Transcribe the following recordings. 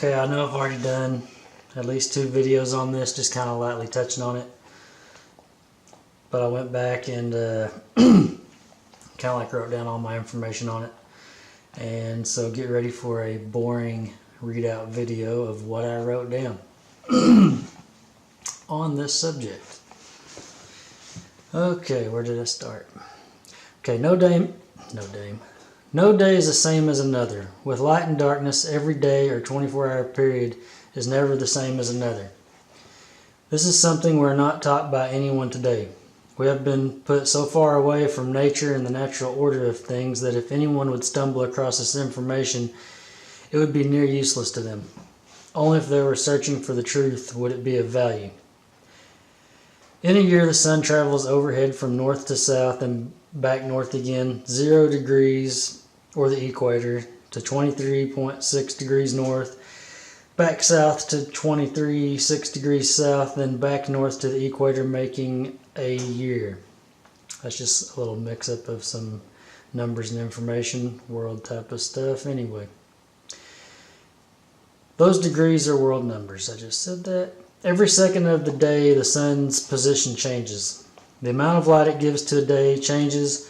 Okay, I know I've already done at least 2 videos on this, just kind of lightly touching on it. But I went back and kind of like wrote down all my information on it. And so get ready for a boring readout video of what I wrote down on this subject. Okay, where did I start? Okay, no day is the same as another. With light and darkness, every day or 24-hour period is never the same as another. This is something we're not taught by anyone today. We have been put so far away from nature and the natural order of things that if anyone would stumble across this information, it would be near useless to them. Only if they were searching for the truth would it be of value. In a year, the sun travels overhead from north to south and back north again, 0 degrees or the equator to 23.6 degrees north, back south to 23.6 degrees south, then back north to the equator, making a year. That's just a little mix-up of some numbers and information, world type of stuff. Anyway, those degrees are world numbers. I just said that. Every second of the day, the sun's position changes. The amount of light it gives to a day changes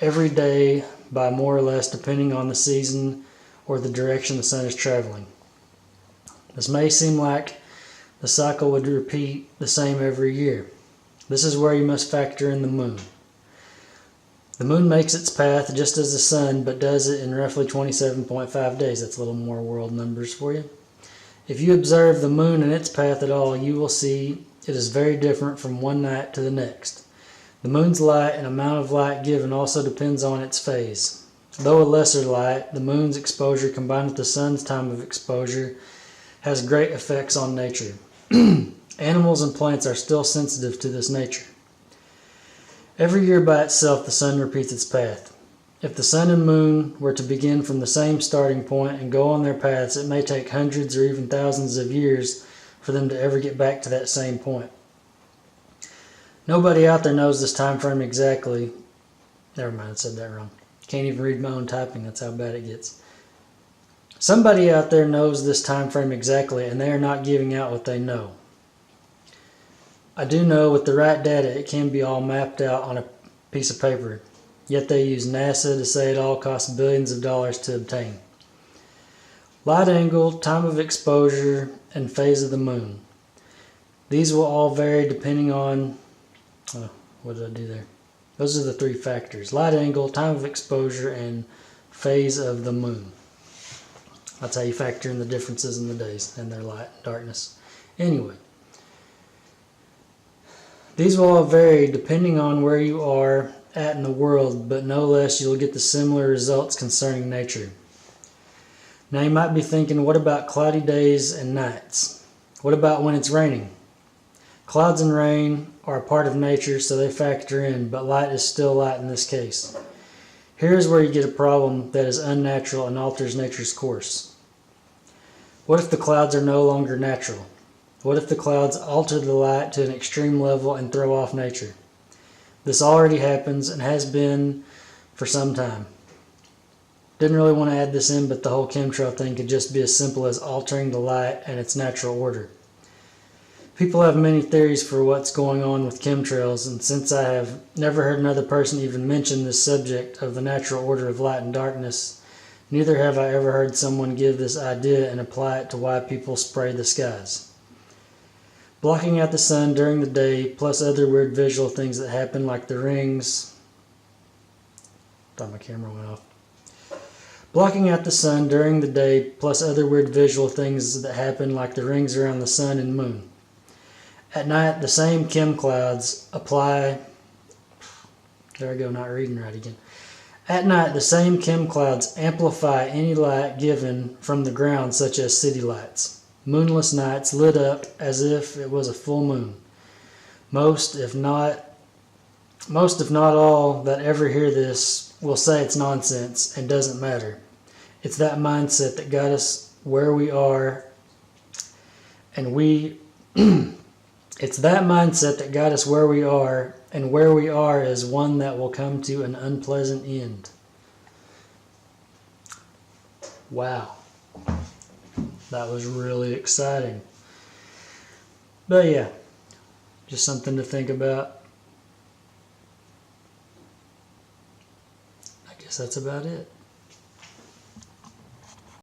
every day by more or less depending on the season or the direction the sun is traveling. This may seem like the cycle would repeat the same every year. This is where you must factor in the moon. The moon makes its path just as the sun, but does it in roughly 27.5 days. That's a little more world numbers for you. If you observe the moon and its path at all, you will see it is very different from one night to the next. The moon's light and amount of light given also depends on its phase. Though a lesser light, the moon's exposure combined with the sun's time of exposure has great effects on nature. Animals and plants are still sensitive to this nature. Every year by itself, the sun repeats its path. If the sun and moon were to begin from the same starting point and go on their paths, it may take hundreds or even thousands of years for them to ever get back to that same point. Nobody out there knows this time frame exactly. Never mind, I said that wrong. Can't even read my own typing, that's how bad it gets. Somebody out there knows this time frame exactly, and they are not giving out what they know. I do know with the right data it can be all mapped out on a piece of paper, yet they use NASA to say it all costs billions of dollars to obtain. Light angle, time of exposure, and phase of the moon. These will all vary depending on, what did I do there? Those are the 3 factors: light angle, time of exposure, and phase of the moon. That's how you factor in the differences in the days and their light and darkness. Anyway, these will all vary depending on where you are at in the world, but no less you'll get the similar results concerning nature. Now you might be thinking, what about cloudy days and nights? What about when it's raining? Clouds and rain are a part of nature, so they factor in, but light is still light in this case. Here's where you get a problem that is unnatural and alters nature's course. What if the clouds are no longer natural? What if the clouds alter the light to an extreme level and throw off nature? This already happens and has been for some time. Didn't really want to add this in, but the whole chemtrail thing could just be as simple as altering the light and its natural order. People have many theories for what's going on with chemtrails, and since I have never heard another person even mention this subject of the natural order of light and darkness, neither have I ever heard someone give this idea and apply it to why people spray the skies. Blocking out the sun during the day, plus other weird visual things that happen like the rings. Thought my camera went off. Blocking out the sun during the day, plus other weird visual things that happen like the rings around the sun and moon. At night, the same chem clouds apply. There I go, not reading right again. At night, the same chem clouds amplify any light given from the ground, such as city lights. Moonless nights lit up as if it was a full moon. Most, if not all, that ever hear this will say it's nonsense and doesn't matter. It's that mindset that got us where we are, and it's that mindset that got us where we are, and where we are is one that will come to an unpleasant end. Wow. that was really exciting. But yeah, just something to think about. I guess that's about it.